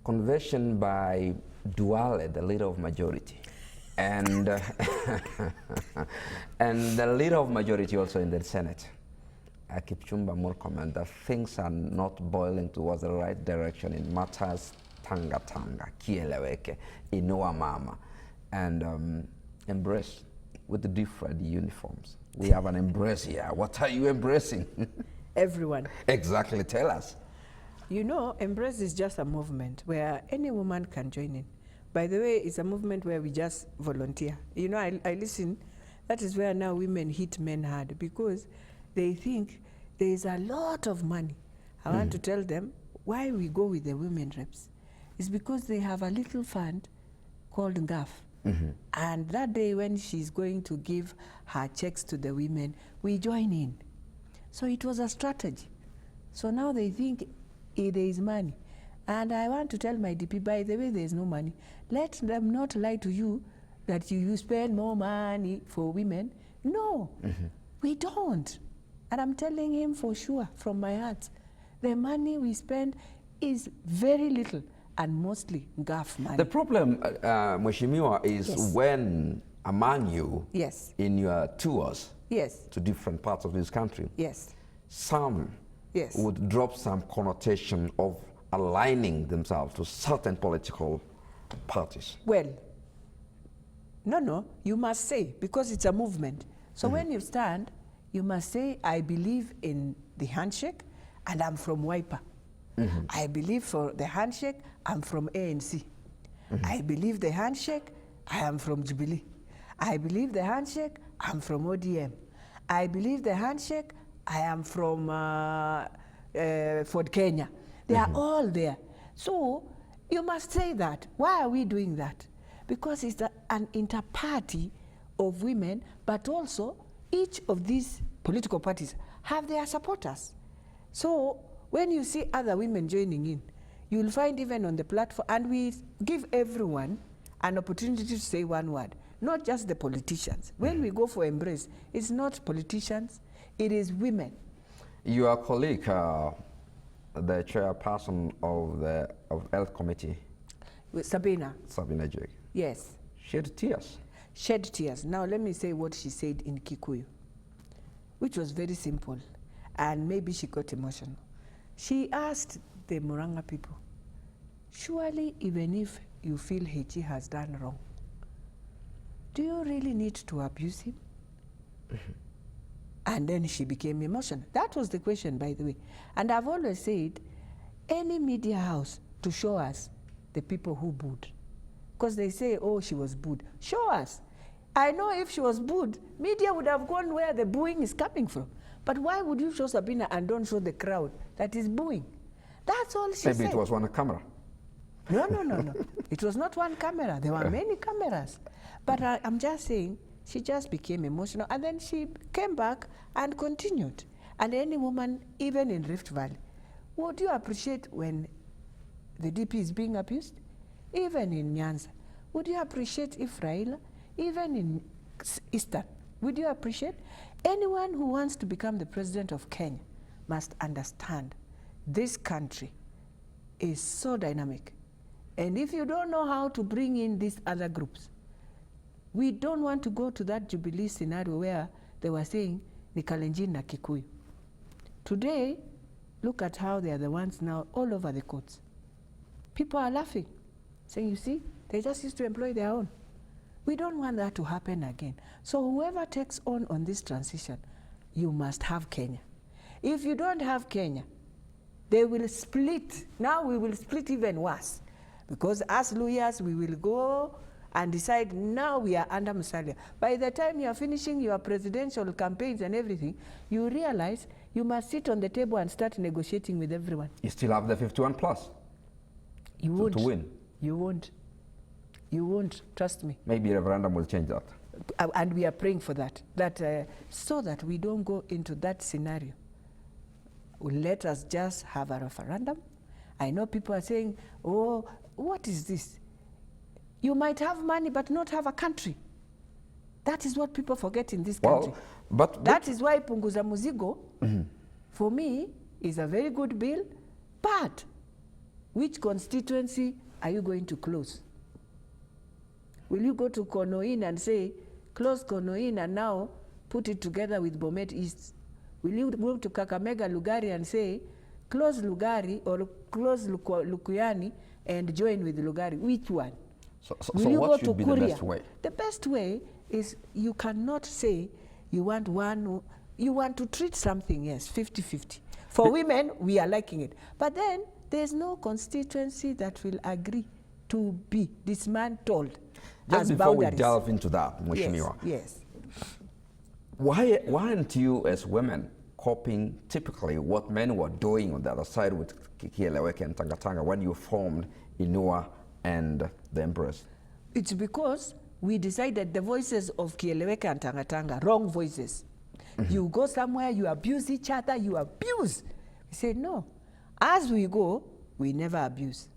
conversion by Duale, the leader of majority, and and the leader of majority also in the Senate, Kipchumba Murkomen, that things are not boiling towards the right direction in matters Tanga, Kieleweke, Inua Mama, and Embrace with the different uniforms. We have an embrace here. What are you embracing? Everyone. Exactly, tell us. You know, Embrace is just a movement where any woman can join in. By the way, it's a movement where we just volunteer. You know, I listen. That is where now women hit men hard because they think there is a lot of money. I want to tell them why we go with the women reps. It's because they have a little fund called GAF. And that day when she's going to give her checks to the women, we join in. So it was a strategy. So now they think there is money. And I want to tell my DP, by the way, there is no money. Let them not lie to you that you spend more money for women. No, we don't. And I'm telling him for sure, from my heart, the money we spend is very little and mostly GAF money. The problem, Mheshimiwa, is when among you, in your tours to different parts of this country, some would drop some connotation of aligning themselves to certain political parties. Well, no, you must say, because it's a movement. So when you stand, you must say, I believe in the handshake and I'm from Wiper. I believe for the handshake, I'm from ANC. I believe the handshake, I am from Jubilee. I believe the handshake, I'm from ODM. I believe the handshake, I am from Ford Kenya. They are all there. So you must say that. Why are we doing that? Because it's an inter-party of women, but also each of these political parties have their supporters. So when you see other women joining in, you'll find even on the platform, and we give everyone an opportunity to say one word, not just the politicians. When we go for Embrace, it's not politicians, it is women. Your colleague, the chairperson of the Health Committee, with Sabina Jake. Yes. Shed tears. Shed tears. Now let me say what she said in Kikuyu, which was very simple, and maybe she got emotional. She asked the Muranga people, surely even if you feel Hechi has done wrong, do you really need to abuse him? And then she became emotional. That was the question, by the way. And I've always said, any media house to show us the people who booed. Because they say, oh, she was booed. Show us. I know if she was booed, media would have gone where the booing is coming from. But why would you show Sabina and don't show the crowd that is booing? That's all she said. Maybe it was one camera. No. It was not one camera. There were many cameras. But I'm just saying, she just became emotional, and then she came back and continued. And any woman, even in Rift Valley, would you appreciate when the DP is being abused? Even in Nyanza, would you appreciate if Raila, even in Eastern, would you appreciate? Anyone who wants to become the president of Kenya must understand this country is so dynamic. And if you don't know how to bring in these other groups, we don't want to go to that Jubilee scenario where they were saying ni Kalenjin na Kikuyu. Today, look at how they are the ones now all over the courts. People are laughing, saying, you see, they just used to employ their own. We don't want that to happen again. So whoever takes on this transition, you must have Kenya. If you don't have Kenya, they will split. Now we will split even worse. Because as lawyers, we will go and decide now we are under Musalia. By the time you are finishing your presidential campaigns and everything, you realize you must sit on the table and start negotiating with everyone. You still have the 51 plus you won't. To win. You won't. You won't, trust me. Maybe referendum will change that. And we are praying for that, so that we don't go into that scenario. Let us just have a referendum. I know people are saying, oh, what is this? You might have money but not have a country. That is what people forget in this country. But that is why Punguza Muzigo, for me, is a very good bill, but which constituency are you going to close? Will you go to Konoin and say, close Konoin and now put it together with Bomet East? Will you go to Kakamega Lugari and say, close Lugari or close Lukuyani and join with Lugari? Which one? So what should be the best way? The best way is you cannot say you want one, you want to treat something, yes, 50-50. For women, we are liking it. But then there's no constituency that will agree to be dismantled. Just before we delve into that, Mheshimiwa, yes. Why aren't you as women copying typically what men were doing on the other side with Kieleweke and Tanganga when you formed Inua and the Embrace? It's because we decided the voices of Kieleweke and Tanganga, wrong voices. You go somewhere, you abuse each other, you abuse. We say, no. As we go, we never abuse.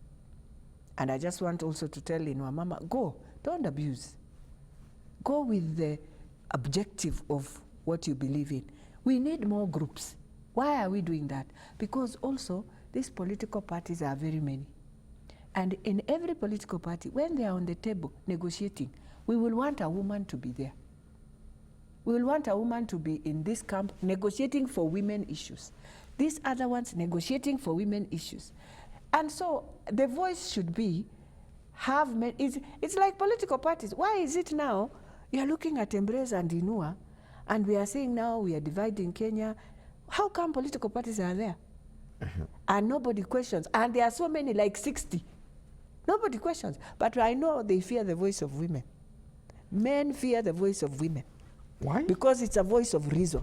And I just want also to tell Inua Mama, go, don't abuse. Go with the objective of what you believe in. We need more groups. Why are we doing that? Because also, these political parties are very many. And in every political party, when they are on the table negotiating, we will want a woman to be there. We will want a woman to be in this camp negotiating for women issues. These other ones negotiating for women issues. And so the voice should be, it's like political parties. Why is it now you are looking at Embrace and Inua and we are saying now we are dividing Kenya? How come political parties are there? And nobody questions. And there are so many, like 60. Nobody questions. But I know they fear the voice of women. Men fear the voice of women. Why? Because it's a voice of reason.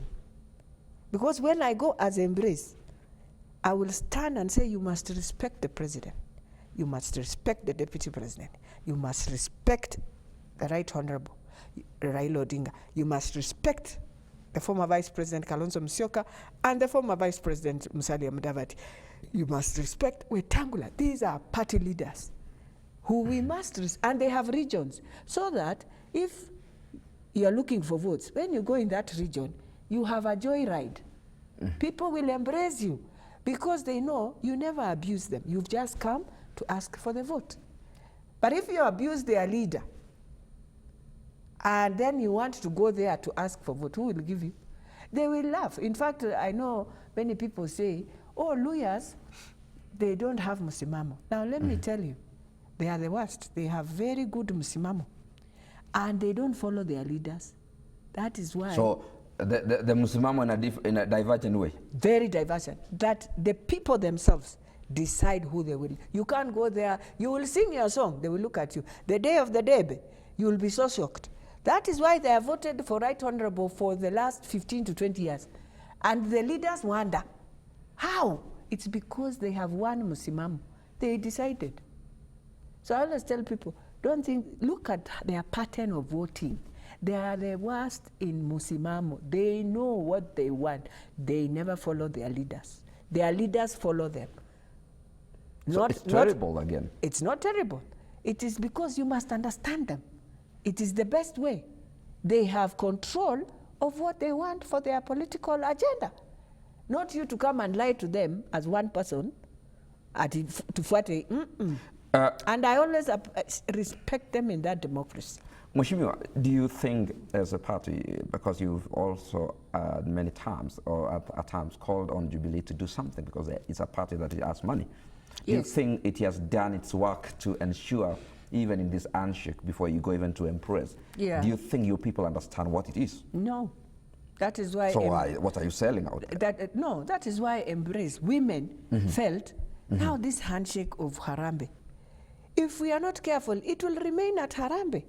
Because when I go as Embrace, I will stand and say, you must respect the president. You must respect the deputy president. You must respect the Right Honorable Raila Odinga. You must respect the former Vice President Kalonzo Musyoka and the former Vice President Musalia Mudavadi. You must respect Wetangula. These are party leaders who we must respect, and they have regions, so that if you are looking for votes, when you go in that region, you have a joyride. People will embrace you because they know you never abuse them. You've just come to ask for the vote. But if you abuse their leader, and then you want to go there to ask for vote, who will give you? They will laugh. In fact, I know many people say, oh, lawyers, they don't have musimamo. Now, let me tell you, they are the worst. They have very good musimamo. And they don't follow their leaders. That is why. So the musimamo in a divergent way? Very divergent. That the people themselves decide who they will. You can't go there. You will sing your song. They will look at you. The day of the day, you will be so shocked. That is why they have voted for Right Honorable for the last 15 to 20 years. And the leaders wonder, how? It's because they have one musimamo. They decided. So I always tell people, don't think, look at their pattern of voting. They are the worst in musimamo. They know what they want. They never follow their leaders. Their leaders follow them. So it's terrible again. It's not terrible. It is because you must understand them. It is the best way. They have control of what they want for their political agenda. Not you to come and lie to them as one person. And I always respect them in that democracy. Mheshimiwa, do you think as a party, because you've also many times or at times called on Jubilee to do something because it's a party that has money, do you think it has done its work to ensure, even in this handshake before you go even to Embrace, do you think your people understand what it is? No. That is why. So what are you selling out there? No, that is why Embrace, women felt, now this handshake of Harambee, if we are not careful, it will remain at Harambee.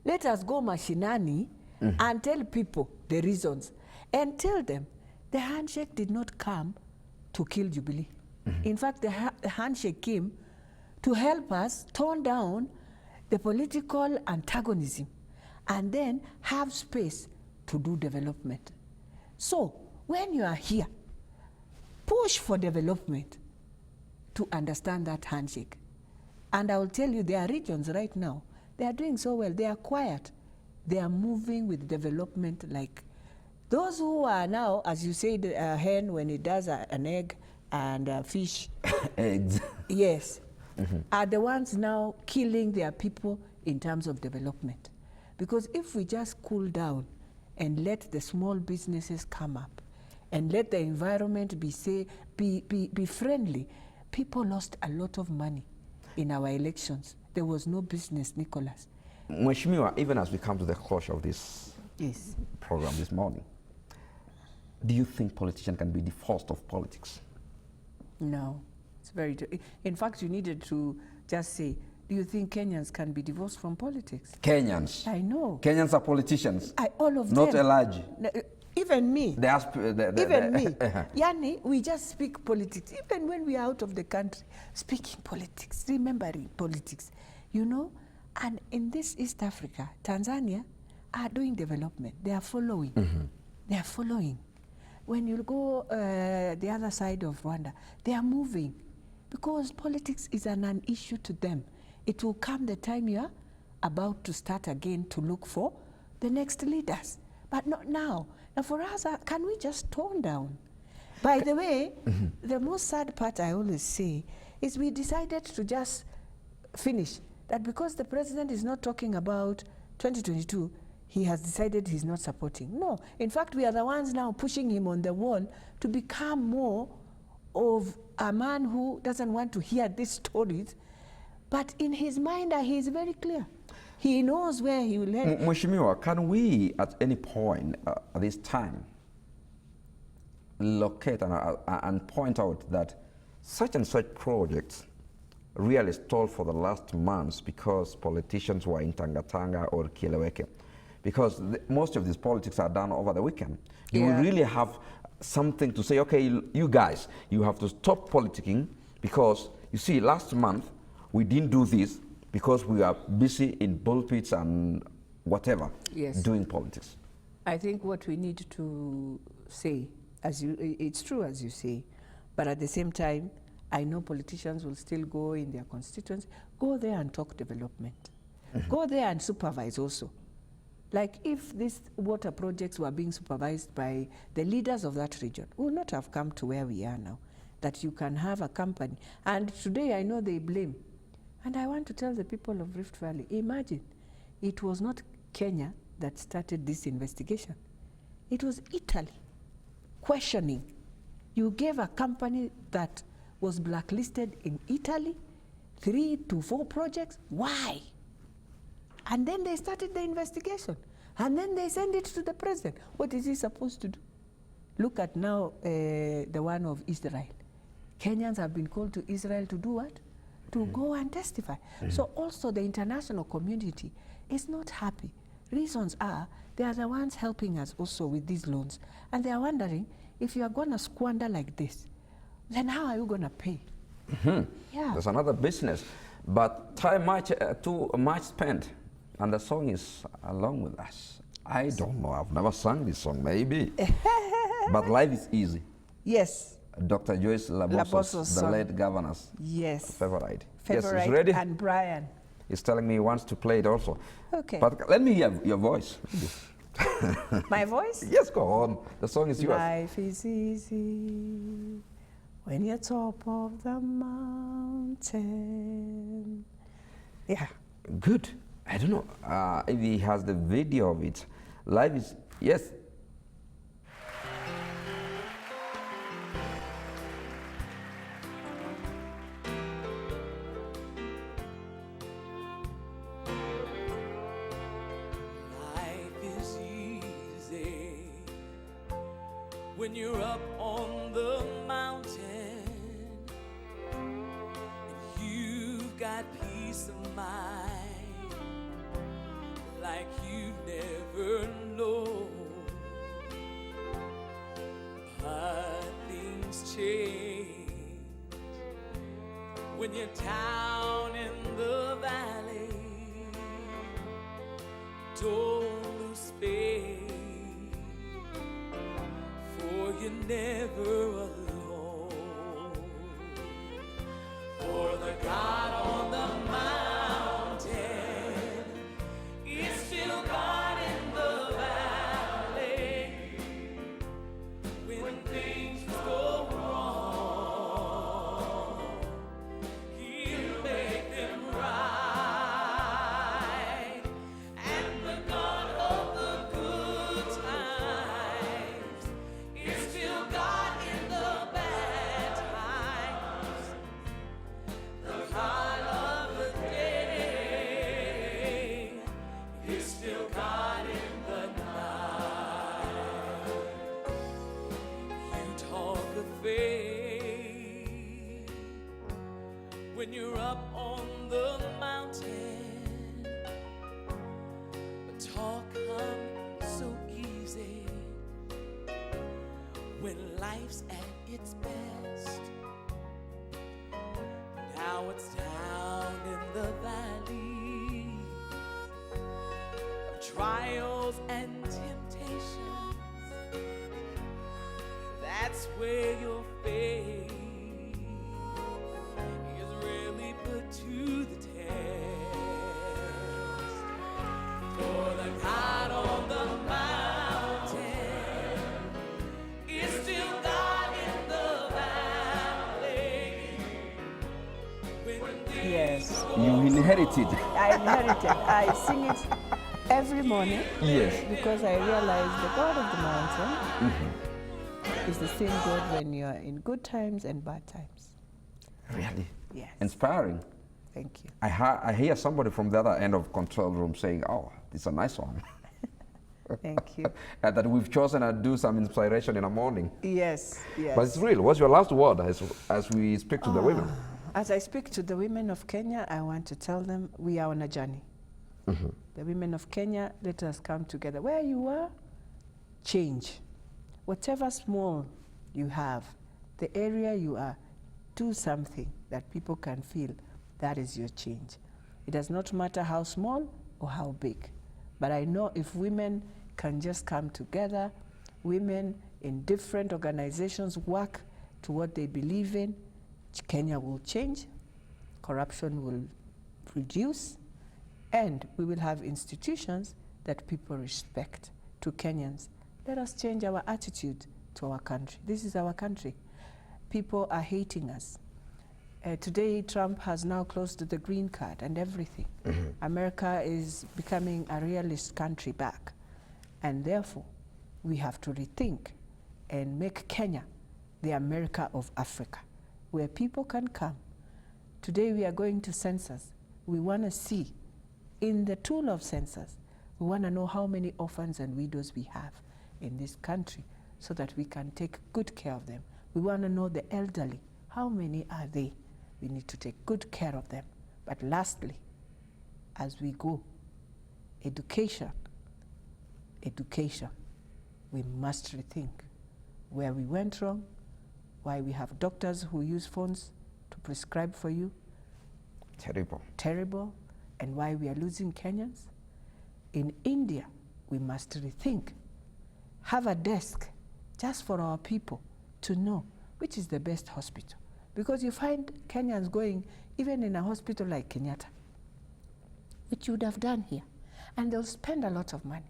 Let us go mashinani and tell people the reasons and tell them the handshake did not come to kill Jubilee. In fact, the handshake came to help us tone down the political antagonism and then have space to do development. So when you are here, push for development to understand that handshake. And I will tell you, there are regions right now, they are doing so well. They are quiet. They are moving with development like those who are now, as you said, a hen when it does an egg and fish, Eggs. yes, are the ones now killing their people in terms of development. Because if we just cool down and let the small businesses come up and let the environment be friendly, people lost a lot of money in our elections. There was no business, Nicholas. Mheshimiwa, even as we come to the closure of this program this morning, do you think politicians can be divorced of politics? No, it's very. In fact, you needed to just say, do you think Kenyans can be divorced from politics? Kenyans. I know. Kenyans are politicians. All of not them. Not Elachi. Even me. Even me. Yani, we just speak politics. Even when we are out of the country, speaking politics, remembering politics, you know. And in this East Africa, Tanzania are doing development. They are following. They are following. When you go the other side of Rwanda, they are moving because politics is an issue to them. It will come the time you are about to start again to look for the next leaders, but not now. Now for us, can we just tone down? By the way, the most sad part I always say is we decided to just finish that because the president is not talking about 2022, he has decided he's not supporting. No, in fact, we are the ones now pushing him on the wall to become more of a man who doesn't want to hear these stories, but in his mind, he is very clear. He knows where he will head. Mheshimiwa, can we at any point at this time locate and point out that such and such projects really stalled for the last months because politicians were in Tanga or Kieleweke? Because most of these politics are done over the weekend. You will really have something to say, okay, you guys, you have to stop politicking because, you see, last month we didn't do this because we are busy in pulpits and whatever, doing politics. I think what we need to say, it's true as you say, but at the same time, I know politicians will still go in their constituents, go there and talk development. Go there and supervise also. Like if these water projects were being supervised by the leaders of that region, we would not have come to where we are now, that you can have a company. And today I know they blame. And I want to tell the people of Rift Valley, imagine, it was not Kenya that started this investigation. It was Italy questioning. You gave a company that was blacklisted in Italy 3 to 4 projects. Why? And then they started the investigation. And then they send it to the president. What is he supposed to do? Look at now the one of Israel. Kenyans have been called to Israel to do what? To go and testify. So also the international community is not happy. Reasons are, they are the ones helping us also with these loans. And they are wondering, if you are going to squander like this, then how are you going to pay? There's another business. But time too much spent. And the song is along with us. I don't know, I've never sung this song, maybe. But life is easy. Yes. Dr. Joyce Laboso's, the late governor's favorite. Yes, he's ready. And Brian. He's telling me he wants to play it also. Okay. But let me hear your voice. My voice? Yes, go on. The song is yours. Life is easy when you're top of the mountain. Yeah. Good. I don't know if he has the video of it. Life is, yes. Life is easy when you're up on the mountain and you've got peace of mind like you never know. But things change when you're down in the valley. Don't lose faith, for you're never alone. For the God on the mountain is still God in the valley. When things go wrong, when life's at its best. Now it's down in the valley of trials and temptations. That's where your faith is really put to the test. For the God on the mountain is still God in the valley. When Yes, You inherited. I inherited. I sing it every morning. Yes. Because I realize the God of the mountain is the same God when you're in good times and bad times. Really? Yes. Inspiring. Thank you. I hear somebody from the other end of control room saying, oh, this is a nice one. Thank you. And that we've chosen to do some inspiration in the morning. Yes, yes. But it's real. What's your last word as we speak to the women? As I speak to the women of Kenya, I want to tell them we are on a journey. The women of Kenya, let us come together. Where you are, change. Whatever small you have, the area you are, do something that people can feel that is your change. It does not matter how small or how big. But I know if women can just come together, women in different organizations work to what they believe in, Kenya will change, corruption will reduce, and we will have institutions that people respect. To Kenyans, let us change our attitude to our country. This is our country. People are hating us. Today, Trump has now closed the green card and everything. America is becoming a realist country back. And therefore, we have to rethink and make Kenya the America of Africa, where people can come. Today, we are going to census. We want to see, in the tool of census, we want to know how many orphans and widows we have in this country so that we can take good care of them. We want to know the elderly. How many are they? We need to take good care of them. But lastly, as we go, education, we must rethink where we went wrong, why we have doctors who use phones to prescribe for you. Terrible. And why we are losing Kenyans. In India, we must rethink. Have a desk just for our people to know which is the best hospital. Because you find Kenyans going even in a hospital like Kenyatta, which you would have done here, and they'll spend a lot of money.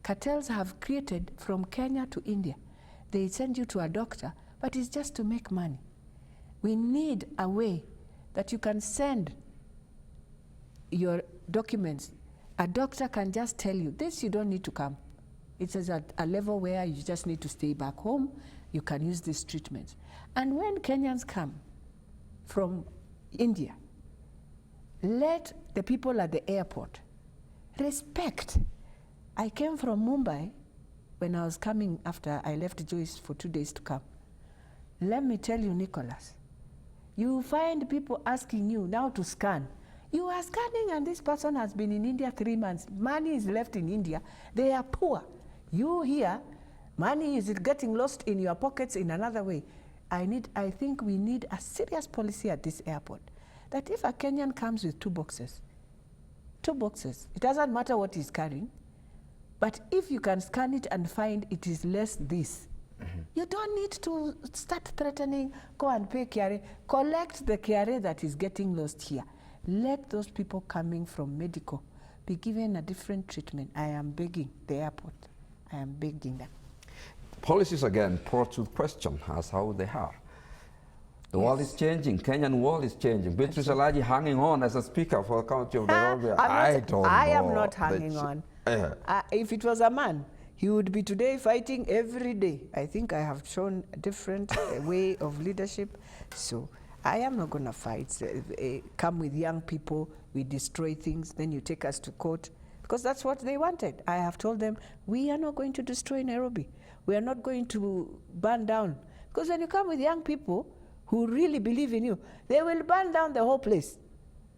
Cartels have created from Kenya to India. They send you to a doctor, but it's just to make money. We need a way that you can send your documents. A doctor can just tell you, this you don't need to come. It's at a level where you just need to stay back home. You can use these treatments. And when Kenyans come from India, let the people at the airport respect. I came from Mumbai when I was coming after I left Joyce for 2 days to come. Let me tell you, Nicholas, you find people asking you now to scan. You are scanning and this person has been in India 3 months. Money is left in India. They are poor. You here, money is getting lost in your pockets in another way. I think we need a serious policy at this airport that if a Kenyan comes with two boxes, it doesn't matter what he's carrying, but if you can scan it and find it is less this, you don't need to start threatening, go and pay KRA. Collect the KRA that is getting lost here. Let those people coming from medical be given a different treatment. I am begging the airport. I am begging them. Policies again brought to question as how they are. The world is changing. Kenyan world is changing. Beatrice Elachi hanging on as a speaker for the county of Nairobi. I am not hanging on. If it was a man, he would be today fighting every day. I think I have shown a different way of leadership. So I am not going to fight. Come with young people, we destroy things, then you take us to court. Because that's what they wanted. I have told them, we are not going to destroy Nairobi. We are not going to burn down. Because when you come with young people who really believe in you, they will burn down the whole place.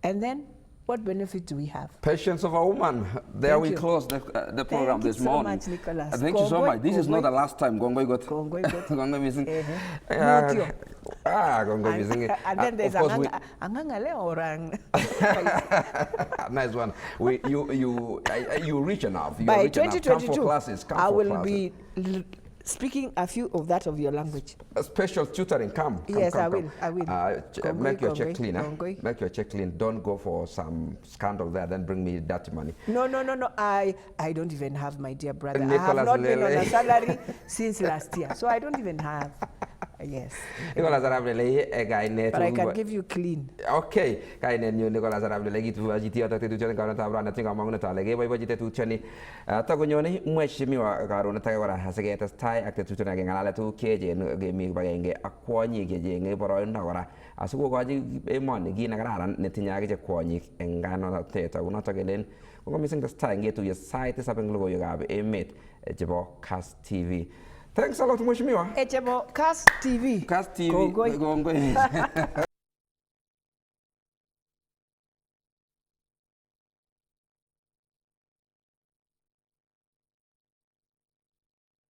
And then What benefit do we have? Patience of a woman. There Thank we you. close the program Thank you this so morning. much, Nicholas. Thank you so Gongoi, much. This is not gongoi. the last time Gongoi got. Gongoi got. Gongoi missing. Mutio. Gongoi missing. And then there's Of course we- Anganga le orang. Nice one. You reach enough. You By reach enough. Come for 2022, classes. Come I for will classes. be speaking a few of that of your language. A special tutoring, come. Yes, I will. Gongoi, Make your check gongoi, clean. gongoi. Make your check clean. Don't go for some scandal there, then bring me dirty money. No. I don't even have, my dear brother. I Nicholas have not been on a Lelei. salary since last year. So I don't even have. Yes. Nicholas Lelei, a guy net. But I can give you clean. Okay, kay nen ñu Nicolas Arab legi tu ajiti ata tu chani karona tabra na tinga manguna ta legi boy bajite tu chani ta go nyoni mweshi mi wa karona ta wara hasage ta tai akte tu chani ngala tu keje ge mi bagenge akwonyi geje nge boro na wara asugo ko aji e mon gi na kararan ne tinya ge kwonyi engano na teta uno ta gelen ko missing the style nge tu ya site sapeng logo yo gabe e met jebo Kass TV. Thanks a lot, Mheshimiwa. Echebo Kass TV. Kass TV. Gongoi. Gongoi.